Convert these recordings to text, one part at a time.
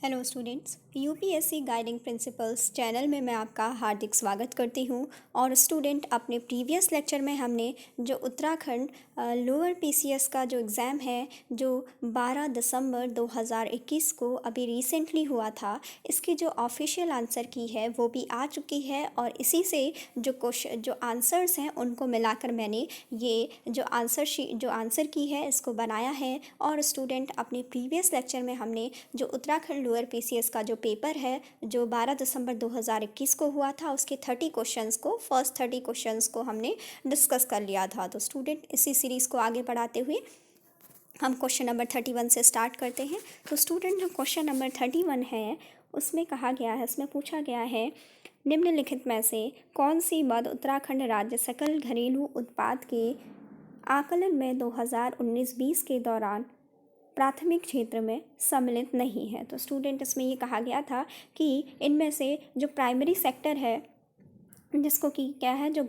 Hello students, UPSC guiding principles channel में मैं आपका हार्दिक स्वागत करती हूं। और स्टूडेंट, अपने प्रीवियस लेक्चर में हमने जो उत्तराखंड लोअर पीसीएस का जो एग्ज़ाम है, जो 12 दिसंबर 2021 को अभी रिसेंटली हुआ था, इसकी जो ऑफिशियल आंसर की है वो भी आ चुकी है। और इसी से जो आंसर्स हैं उनको मिलाकर मैंने ये जो आंसर की है इसको बनाया है। और स्टूडेंट, अपने प्रीवियस लेक्चर में हमने जो उत्तराखंड लोअर पीसीएस का जो पेपर है जो 12 दिसंबर 2021 को हुआ था, उसके 30 क्वेश्चंस को फर्स्ट 30 क्वेश्चंस को हमने डिस्कस कर लिया था। तो स्टूडेंट, इसी सीरीज़ को आगे बढ़ाते हुए हम क्वेश्चन नंबर 31 से स्टार्ट करते हैं। तो स्टूडेंट, जो क्वेश्चन नंबर 31 है उसमें कहा गया है, उसमें पूछा गया है, निम्नलिखित में से कौन सी मद उत्तराखंड राज्य सकल घरेलू उत्पाद के आकलन में 2019-20 के दौरान प्राथमिक क्षेत्र में सम्मिलित नहीं है। तो स्टूडेंट, इसमें ये कहा गया था कि इनमें से जो प्राइमरी सेक्टर है, जिसको कि क्या है, जो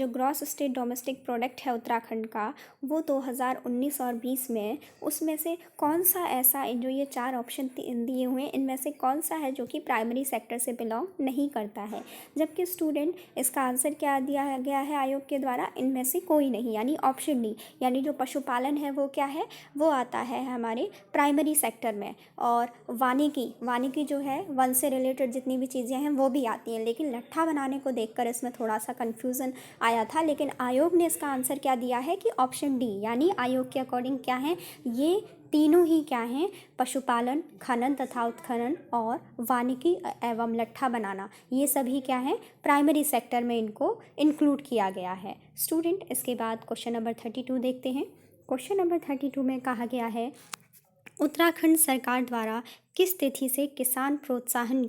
ग्रॉस स्टेट डोमेस्टिक प्रोडक्ट है उत्तराखंड का, वो 2019 और 20 में उसमें से कौन सा ऐसा, जो ये 4 ऑप्शन दिए हुए हैं, इनमें से कौन सा है जो कि प्राइमरी सेक्टर से बिलोंग नहीं करता है। जबकि स्टूडेंट, इसका आंसर क्या दिया गया है आयोग के द्वारा, इनमें से कोई नहीं, यानी ऑप्शन डी, यानी जो पशुपालन है वो क्या है, वो आता है हमारे प्राइमरी सेक्टर में। और वानिकी जो है, वन से रिलेटेड जितनी भी चीज़ें हैं वो भी आती हैं। लेकिन लट्ठा बनाने को देखकर इसमें थोड़ा सा कन्फ्यूज़न आया था, लेकिन आयोग ने इसका आंसर क्या दिया है कि ऑप्शन डी, यानी आयोग के अकॉर्डिंग क्या है, ये तीनों ही क्या हैं, पशुपालन, खनन तथा उत्खनन और वानिकी एवं लट्ठा बनाना, ये सभी क्या है, प्राइमरी सेक्टर में इनको इंक्लूड किया गया है। स्टूडेंट, इसके बाद क्वेश्चन नंबर 32 देखते हैं। क्वेश्चन नंबर 32 में कहा गया है, उत्तराखंड सरकार द्वारा किस तिथि से किसान प्रोत्साहन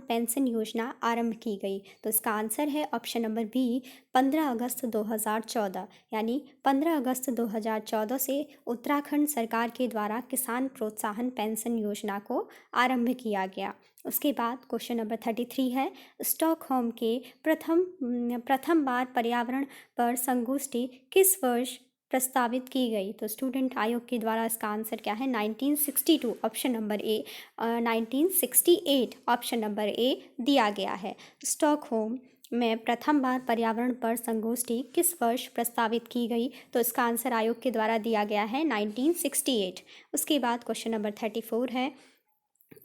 पेंशन योजना आरंभ की गई। तो इसका आंसर है ऑप्शन नंबर बी, 15 अगस्त 2014, यानी 15 अगस्त 2014 से उत्तराखंड सरकार के द्वारा किसान प्रोत्साहन पेंशन योजना को आरंभ किया गया। उसके बाद क्वेश्चन नंबर 33 है, स्टॉकहोम के प्रथम बार पर्यावरण पर संगोष्ठी किस वर्ष प्रस्तावित की गई। तो स्टूडेंट, आयोग के द्वारा इसका आंसर क्या है, 1962, option number A, 1968 option number A दिया गया है। स्टॉकहोम में प्रथम बार पर्यावरण पर संगोष्ठी किस वर्ष प्रस्तावित की गई। तो इसका आंसर आयोग के द्वारा दिया गया है 1968। उसके बाद क्वेश्चन नंबर 34 है,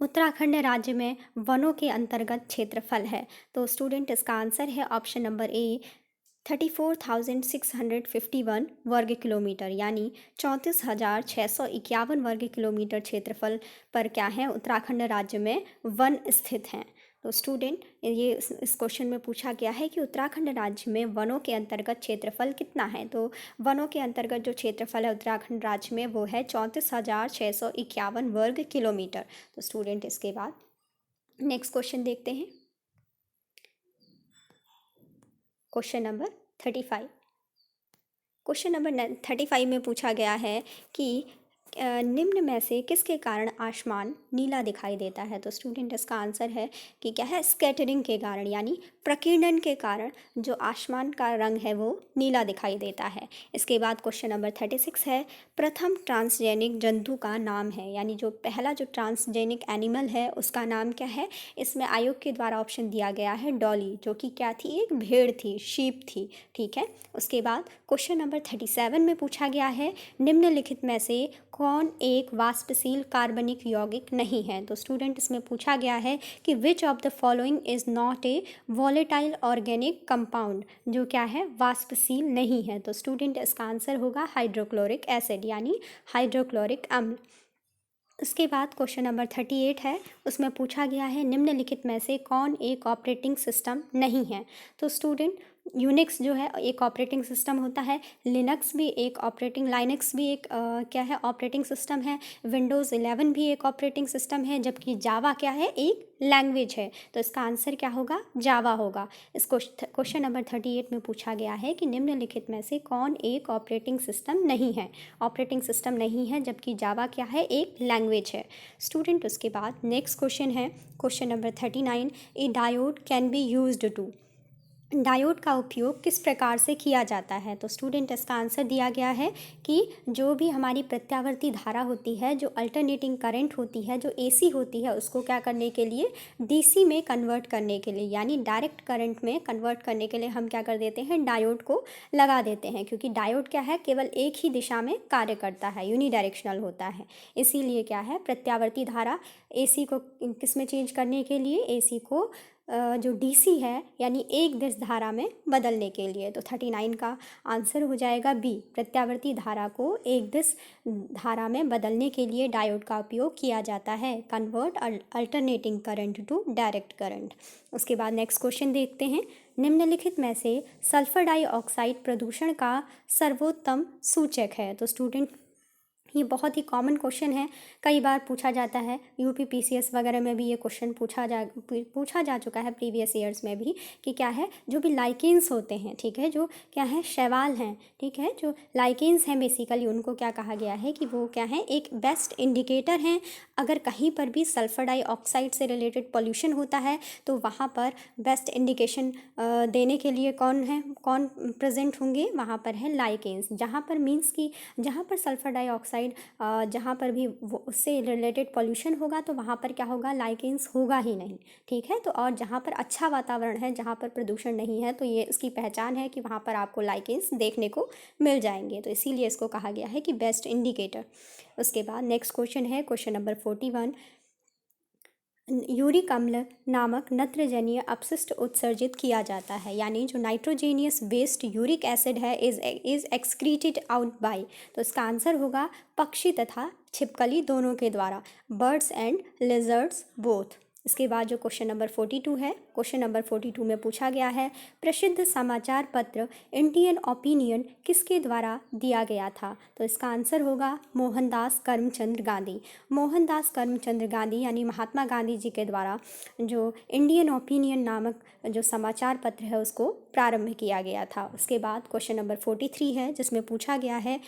उत्तराखंड राज्य में वनों के अंतर्गत क्षेत्रफल है। तो स्टूडेंट, इसका आंसर है ऑप्शन नंबर ए, 34,651 वर्ग किलोमीटर, यानी 34,651 वर्ग किलोमीटर क्षेत्रफल पर क्या है, उत्तराखंड राज्य में वन स्थित हैं। तो स्टूडेंट, ये इस क्वेश्चन में पूछा गया है कि उत्तराखंड राज्य में वनों के अंतर्गत क्षेत्रफल कितना है। तो वनों के अंतर्गत जो क्षेत्रफल है उत्तराखंड राज्य में वो है 34,651 वर्ग किलोमीटर। तो स्टूडेंट, इसके बाद नेक्स्ट क्वेश्चन देखते हैं। Question number 35। क्वेश्चन नंबर 35 में पूछा गया है कि निम्न में से किसके कारण आसमान नीला दिखाई देता है। तो स्टूडेंट, इसका आंसर है कि क्या है, स्कैटरिंग के कारण, यानी प्रकीर्णन के कारण जो आसमान का रंग है वो नीला दिखाई देता है। इसके बाद क्वेश्चन नंबर 36 है, प्रथम ट्रांसजेनिक जंतु का नाम है, यानी जो पहला जो ट्रांसजेनिक एनिमल है उसका नाम क्या है। इसमें आयोग के द्वारा ऑप्शन दिया गया है डॉली, जो कि क्या थी, एक भेड़ थी, शीप थी, ठीक है। उसके बाद क्वेश्चन नंबर 37 में पूछा गया है, निम्नलिखित में से कौन एक वाष्पशील कार्बनिक यौगिक नहीं है। तो स्टूडेंट, इसमें पूछा गया है कि विच of the following is not a volatile organic compound, जो क्या है, वाष्पशील नहीं है। तो स्टूडेंट, इसका आंसर होगा हाइड्रोक्लोरिक एसिड, यानी हाइड्रोक्लोरिक अम्ल। इसके बाद क्वेश्चन नंबर 38 है, उसमें पूछा गया है, निम्नलिखित में से कौन एक ऑपरेटिंग सिस्टम नहीं है। तो स्टूडेंट, यूनिक्स जो है एक ऑपरेटिंग सिस्टम होता है, लाइनक्स भी एक क्या है, ऑपरेटिंग सिस्टम है, विंडोज़ 11 भी एक ऑपरेटिंग सिस्टम है, जबकि जावा क्या है, एक लैंग्वेज है। तो इसका आंसर क्या होगा, जावा होगा। इस क्वेश्चन नंबर 38 में पूछा गया है कि निम्नलिखित में से कौन एक ऑपरेटिंग सिस्टम नहीं है, ऑपरेटिंग सिस्टम नहीं है, जबकि जावा क्या है, एक लैंग्वेज है। स्टूडेंट, उसके बाद नेक्स्ट क्वेश्चन है question number 39, a diode can be used to. Diode का उपयोग किस प्रकार से किया जाता है? तो स्टूडेंट इसका आंसर दिया गया है कि जो भी हमारी प्रत्यावर्ती धारा होती है, जो अल्टरनेटिंग करंट होती है, जो एसी होती है, उसको क्या करने के लिए, डीसी में कन्वर्ट करने के लिए, यानी डायरेक्ट करंट में कन्वर्ट करने के लिए हम क्या कर देते हैं, डायोड को लगा देते हैं। क्योंकि डायोड क्या है, केवल एक ही दिशा में कार्य करता है, यूनिडायरेक्शनल होता है। इसीलिए क्या है, प्रत्यावर्ती धारा एसी को किस में चेंज करने के लिए, एसी को जो डीसी है यानी एक दिश धारा में बदलने के लिए। तो 39 का आंसर हो जाएगा बी, प्रत्यावर्ती धारा को एक दिश धारा में बदलने के लिए डायोड का उपयोग किया जाता है, convert alternating current to direct current. उसके बाद नेक्स्ट क्वेश्चन देखते हैं, निम्नलिखित में से सल्फर डाइऑक्साइड प्रदूषण का सर्वोत्तम सूचक है? तो स्टूडेंट ये बहुत ही कॉमन क्वेश्चन है, कई बार पूछा जाता है, यूपी पीसीएस वगैरह में भी ये क्वेश्चन पूछा जा चुका है प्रीवियस ईयर्स में भी, कि क्या है, जो भी लाइकेंस होते हैं, ठीक है, जो क्या है, शैवाल हैं, ठीक है, जो लाइकेंस हैं बेसिकली, उनको क्या कहा गया है कि वो क्या है, एक बेस्ट इंडिकेटर हैं। अगर कहीं पर भी सल्फर डाइऑक्साइड से रिलेटेड पॉल्यूशन होता है तो वहाँ पर बेस्ट इंडिकेशन देने के लिए कौन प्रेजेंट होंगे, वहाँ पर है लाइकेंस। जहाँ पर मीन्स कि जहाँ पर सल्फर डाइऑक्साइड जहाँ पर भी उससे रिलेटेड पॉल्यूशन होगा तो वहाँ पर क्या होगा, लाइकेंस होगा ही नहीं, ठीक है। तो और जहाँ पर अच्छा वातावरण है, जहाँ पर प्रदूषण नहीं है, तो ये इसकी पहचान है कि वहाँ पर आपको लाइकेंस देखने को मिल जाएंगे। तो इसीलिए इसको कहा गया है कि बेस्ट इंडिकेटर। उसके बाद नेक्स्ट क्वेश्चन है, क्वेश्चन नंबर 41, यूरिक अम्ल नामक नत्रजनीय अपशिष्ट उत्सर्जित किया जाता है, यानी जो नाइट्रोजेनियस वेस्ट यूरिक एसिड है इज एक्सक्रीटेड आउट बाय। तो इसका आंसर होगा पक्षी तथा छिपकली दोनों के द्वारा, बर्ड्स एंड लिजर्ड्स बोथ। इसके बाद जो क्वेश्चन नंबर 42 है, क्वेश्चन नंबर 42 में पूछा गया है, प्रसिद्ध समाचार पत्र इंडियन ओपिनियन किसके द्वारा दिया गया था? तो इसका आंसर होगा मोहनदास करमचंद गांधी। मोहनदास करमचंद गांधी यानी महात्मा गांधी जी के द्वारा जो इंडियन ओपिनियन नामक जो समाचार पत्र है उसको प्रारंभ किया गया था। उसके बाद क्वेश्चन नंबर 43 है, जिसमें पूछा गया है,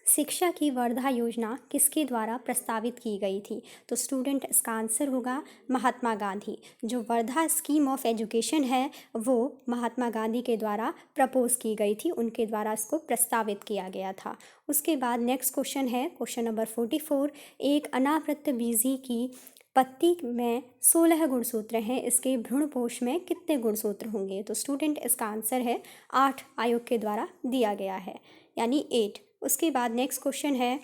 शिक्षा की वर्धा योजना किसके द्वारा प्रस्तावित की गई थी? तो स्टूडेंट इसका आंसर होगा महात्मा गांधी। जो वर्धा स्कीम ऑफ एजुकेशन है वो महात्मा गांधी के द्वारा प्रपोज की गई थी, उनके द्वारा इसको प्रस्तावित किया गया था। उसके बाद नेक्स्ट क्वेश्चन है, क्वेश्चन नंबर 44, एक अनावृत बीजी की पत्ती में 16 गुणसूत्र हैं, इसके भ्रूणपोष में कितने गुणसूत्र होंगे? तो स्टूडेंट इसका आंसर है 8 आयोग के द्वारा दिया गया है, यानी 8। उसके बाद नेक्स्ट क्वेश्चन है,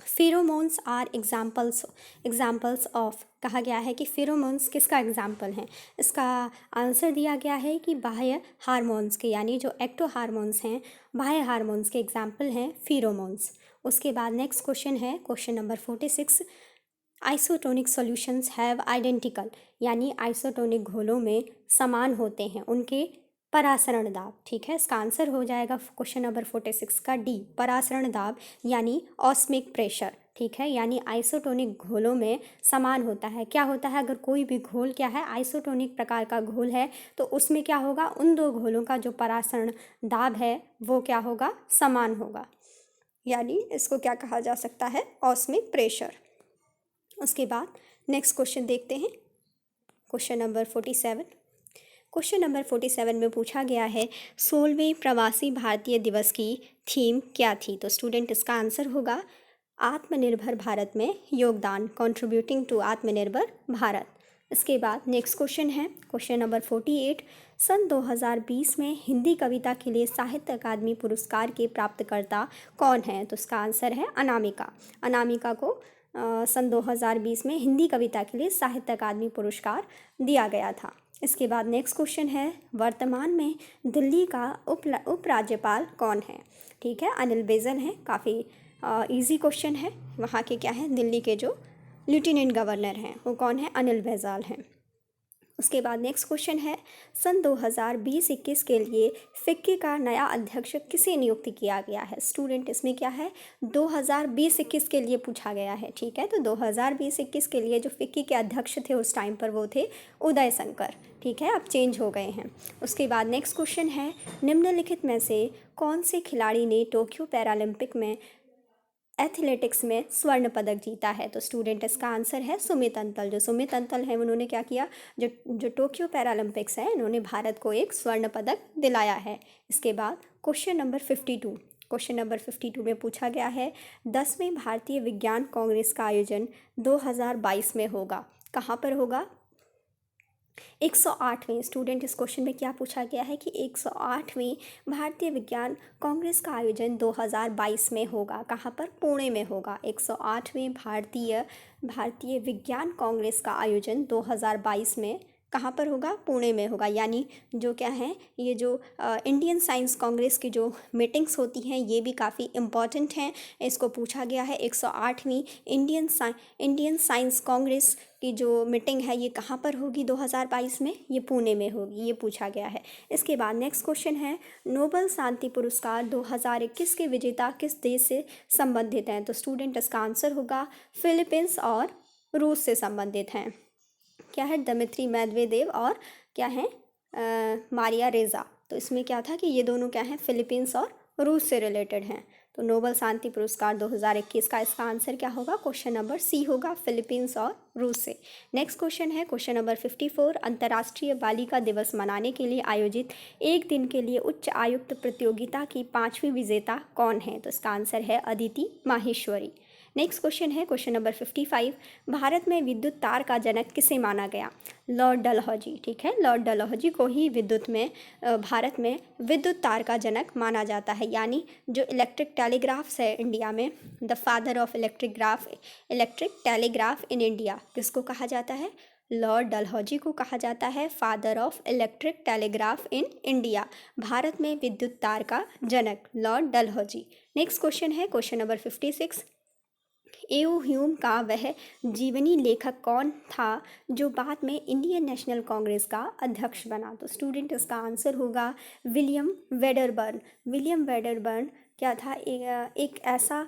फेरोमोन्स आर एग्जाम्पल्स ऑफ, कहा गया है कि फेरोमोन्स किसका एग्जाम्पल हैं? इसका आंसर दिया गया है कि बाह्य हार्मोन्स के, यानी जो एक्टो हार्मोन्स हैं, बाह्य हार्मोन्स के एग्जाम्पल हैं फेरोमोन्स। उसके बाद नेक्स्ट क्वेश्चन है, question number 46, isotonic solutions have identical, यानी आइसोटोनिक घोलों में समान होते हैं उनके परासरण दाब, ठीक है। इसका आंसर हो जाएगा क्वेश्चन नंबर 46 का डी, परासरण दाब यानी ऑस्मिक प्रेशर, ठीक है। यानी आइसोटोनिक घोलों में समान होता है। क्या होता है, अगर कोई भी घोल क्या है, आइसोटोनिक प्रकार का घोल है, तो उसमें क्या होगा, उन दो घोलों का जो परासरण दाब है वो क्या होगा, समान होगा, यानी इसको क्या कहा जा सकता है, ऑस्मिक प्रेशर। उसके बाद नेक्स्ट क्वेश्चन देखते हैं, क्वेश्चन नंबर 47। क्वेश्चन नंबर 47 में पूछा गया है, 16वें प्रवासी भारतीय दिवस की थीम क्या थी? तो स्टूडेंट इसका आंसर होगा आत्मनिर्भर भारत में योगदान, कंट्रीब्यूटिंग टू आत्मनिर्भर भारत। इसके बाद नेक्स्ट क्वेश्चन है, क्वेश्चन नंबर 48, सन 2020 में हिंदी कविता के लिए साहित्य अकादमी पुरस्कार के प्राप्तकर्ता कौन है? तो इसका आंसर है अनामिका। अनामिका को सन 2020 में हिंदी कविता के लिए साहित्य अकादमी पुरस्कार दिया गया था। इसके बाद नेक्स्ट क्वेश्चन है, वर्तमान में दिल्ली का उपराज्यपाल कौन है? ठीक है, अनिल बैजल हैं। काफ़ी इजी क्वेश्चन है। वहाँ के क्या है, दिल्ली के जो लेफ्टिनेंट गवर्नर हैं वो कौन है, अनिल बैजल हैं। उसके बाद नेक्स्ट क्वेश्चन है, सन 2020-21 के लिए फिक्की का नया अध्यक्ष किसे नियुक्त किया गया है? स्टूडेंट इसमें क्या है, 2020-21 के लिए पूछा गया है, ठीक है। तो 2020-21 के लिए जो फिक्की के अध्यक्ष थे उस टाइम पर वो थे उदय शंकर, ठीक है, अब चेंज हो गए हैं। उसके बाद नेक्स्ट क्वेश्चन है, निम्नलिखित में से कौन से खिलाड़ी ने टोक्यो पैरालंपिक में एथलेटिक्स में स्वर्ण पदक जीता है? तो स्टूडेंट इसका आंसर है सुमित अंतल। जो सुमित अंतल हैं उन्होंने क्या किया, जो जो टोक्यो पैरालंपिक्स है इन्होंने भारत को एक स्वर्ण पदक दिलाया है। इसके बाद क्वेश्चन नंबर 52। क्वेश्चन नंबर 52 में पूछा गया है 10वें भारतीय विज्ञान कांग्रेस का आयोजन 2022 में होगा। कहाँ पर होगा? 108वें। स्टूडेंट इस क्वेश्चन में क्या पूछा गया है कि 108वें भारतीय विज्ञान कांग्रेस का आयोजन 2022 में होगा। कहाँ पर? पुणे में होगा। 108वें भारतीय विज्ञान कांग्रेस का आयोजन 2022 में कहाँ पर होगा? पुणे में होगा। यानी जो क्या है, ये जो इंडियन साइंस कांग्रेस की जो मीटिंग्स होती हैं ये भी काफ़ी इम्पॉर्टेंट हैं। इसको पूछा गया है 108वीं इंडियन साइंस कांग्रेस की जो मीटिंग है ये कहाँ पर होगी 2022 में? ये पुणे में होगी, ये पूछा गया है। इसके बाद नेक्स्ट क्वेश्चन है नोबेल शांति पुरस्कार 2021 के विजेता किस देश से संबंधित हैं? तो स्टूडेंट इसका आंसर होगा फिलीपींस और रूस से संबंधित हैं। क्या है? दमित्री मेदवेदेव और क्या है मारिया रेजा। तो इसमें क्या था कि ये दोनों क्या हैं, फिलीपींस और रूस से रिलेटेड हैं। तो नोबेल शांति पुरस्कार 2021 का इसका आंसर क्या होगा? क्वेश्चन नंबर सी होगा, फिलीपींस और रूस से। नेक्स्ट क्वेश्चन है क्वेश्चन नंबर 54। अंतर्राष्ट्रीय बालिका दिवस मनाने के लिए आयोजित एक दिन के लिए उच्च आयुक्त प्रतियोगिता की 5वीं विजेता कौन है? तो इसका आंसर है अदिति माहेश्वरी। नेक्स्ट क्वेश्चन है क्वेश्चन नंबर 55। भारत में विद्युत तार का जनक किसे माना गया? लॉर्ड डलहौजी। ठीक है, लॉर्ड डलहौजी को ही भारत में विद्युत तार का जनक माना जाता है। यानी जो इलेक्ट्रिक टेलीग्राफ्स है इंडिया में, the father of electric telegraph in India, किसको कहा जाता है? लॉर्ड डलहौजी को कहा जाता है father of electric telegraph in India. Bharat में विद्युत तार का जनक लॉर्ड डलहौजी। नेक्स्ट क्वेश्चन है क्वेश्चन नंबर 56। एओ ह्यूम का वह जीवनी लेखक कौन था जो बाद में इंडियन नेशनल कांग्रेस का अध्यक्ष बना? तो स्टूडेंट इसका आंसर होगा विलियम वेडरबर्न। विलियम वेडरबर्न क्या था? एक ऐसा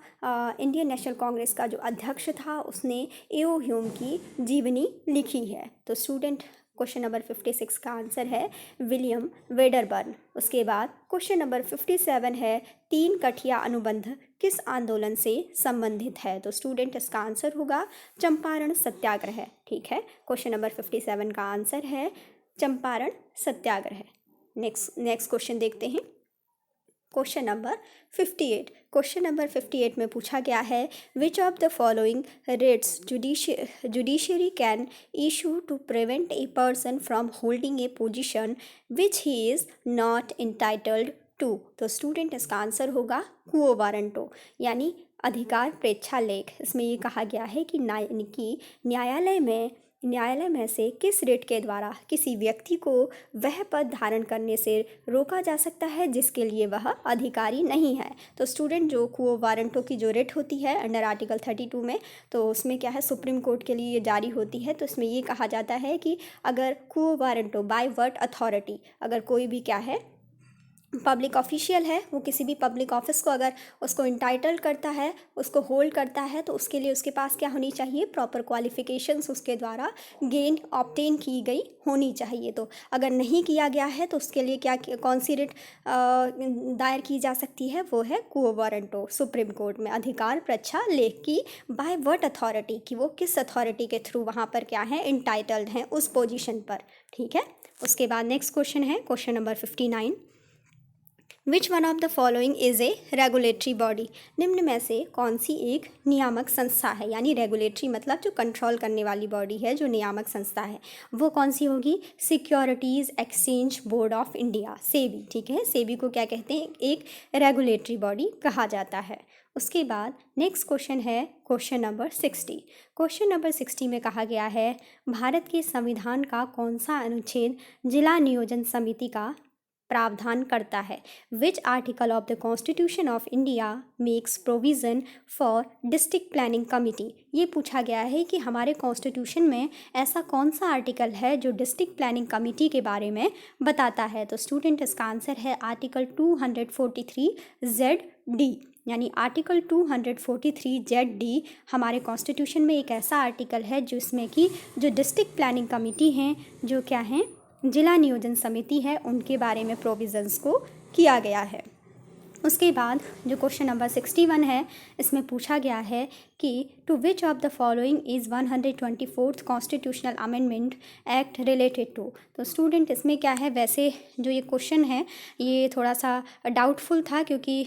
इंडियन नेशनल कांग्रेस का जो अध्यक्ष था, उसने एओ ह्यूम की जीवनी लिखी है। तो स्टूडेंट क्वेश्चन नंबर 56 का आंसर है विलियम वेडरबर्न। उसके बाद क्वेश्चन नंबर 57 है 3 कठिया अनुबंध किस आंदोलन से संबंधित है? तो स्टूडेंट इसका आंसर होगा चंपारण सत्याग्रह। ठीक है, क्वेश्चन नंबर 57 का आंसर है चंपारण सत्याग्रह। नेक्स्ट क्वेश्चन देखते हैं क्वेश्चन नंबर 58। क्वेश्चन नंबर 58 में पूछा गया है which of the following writs judiciary can issue to prevent a person from holding a position which he is not entitled to? तो student इसका आंसर होगा क्वो वारंटो, यानी अधिकार प्रेक्षा लेख। इसमें ये कहा गया है कि न्यायालय में से किस रिट के द्वारा किसी व्यक्ति को वह पद धारण करने से रोका जा सकता है जिसके लिए वह अधिकारी नहीं है। तो स्टूडेंट जो क्वो वारंटो की जो रिट होती है अंडर आर्टिकल 32 में, तो उसमें क्या है, सुप्रीम कोर्ट के लिए ये जारी होती है। तो इसमें ये कहा जाता है कि अगर क्वो वारंटो बाय व्हाट अथॉरिटी, अगर कोई भी क्या है पब्लिक ऑफिशियल है, वो किसी भी पब्लिक ऑफिस को अगर उसको इंटाइटल्ड करता है, उसको होल्ड करता है, तो उसके लिए उसके पास क्या होनी चाहिए? प्रॉपर क्वालिफिकेशंस उसके द्वारा ऑब्टेन की गई होनी चाहिए। तो अगर नहीं किया गया है तो उसके लिए कौन सी रिट दायर की जा सकती है? वो है क्वो वारंटो, सुप्रीम कोर्ट में अधिकार परीक्षा लेख की बाय व्हाट अथॉरिटी, कि वो किस अथॉरिटी के थ्रू वहाँ पर क्या है इंटाइटल्ड हैं उस पोजीशन पर। ठीक है, उसके बाद नेक्स्ट क्वेश्चन है question number 59। Which one of the following is a regulatory body? निम्न में से कौन सी एक नियामक संस्था है? यानी रेगुलेटरी मतलब जो कंट्रोल करने वाली बॉडी है, जो नियामक संस्था है, वो कौन सी होगी? Securities exchange board of India, SEBI. ठीक है, सेबी को क्या कहते हैं? एक रेगुलेटरी बॉडी कहा जाता है। उसके बाद नेक्स्ट क्वेश्चन है क्वेश्चन नंबर 60। क्वेश्चन नंबर 60 में कहा गया है भारत के संविधान का कौन सा अनुच्छेद जिला नियोजन समिति का प्रावधान करता है? Which article of the constitution of India makes provision for district planning committee? ये पूछा गया है कि हमारे कॉन्स्टिट्यूशन में ऐसा कौन सा आर्टिकल है जो डिस्ट्रिक्ट प्लानिंग कमिटी के बारे में बताता है? तो स्टूडेंट इसका आंसर है आर्टिकल 243ZD, यानी आर्टिकल 243ZD हमारे कॉन्स्टिट्यूशन में एक ऐसा आर्टिकल है जिसमें कि जो डिस्ट्रिक्ट प्लानिंग कमिटी हैं, जो क्या हैं जिला नियोजन समिति है, उनके बारे में प्रोविज़न्स को किया गया है। उसके बाद जो क्वेश्चन नंबर 61 है, इसमें पूछा गया है कि to which of the following is 124th constitutional amendment act related to. तो स्टूडेंट इसमें क्या है, वैसे जो ये क्वेश्चन है ये थोड़ा सा डाउटफुल था, क्योंकि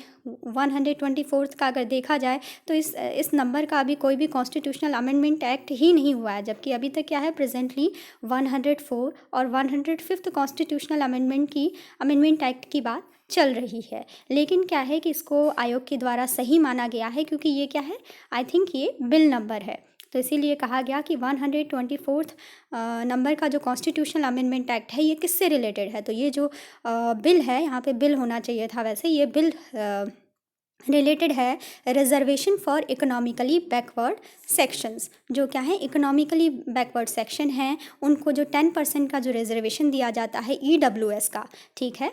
124th का अगर देखा जाए तो इस नंबर का अभी कोई भी कॉन्स्टिट्यूशनल अमेंडमेंट एक्ट ही नहीं हुआ है, जबकि अभी तक क्या है, प्रेजेंटली 104 और 105th कॉन्स्टिट्यूशनल अमेंडमेंट एक्ट की बात चल रही है। लेकिन क्या है कि इसको आयोग के द्वारा सही माना गया है, क्योंकि ये क्या है, आई थिंक ये बिल नंबर है। तो इसीलिए कहा गया कि 124th नंबर का जो कॉन्स्टिट्यूशनल अमेंडमेंट एक्ट है ये किससे रिलेटेड है। तो ये जो बिल है, यहाँ पे बिल होना चाहिए था, वैसे ये बिल रिलेटेड है reservation for economically backward sections. जो क्या है, इकोनॉमिकली बैकवर्ड सेक्शन हैं, उनको जो 10% का जो रिजर्वेशन दिया जाता है EWS का, ठीक है,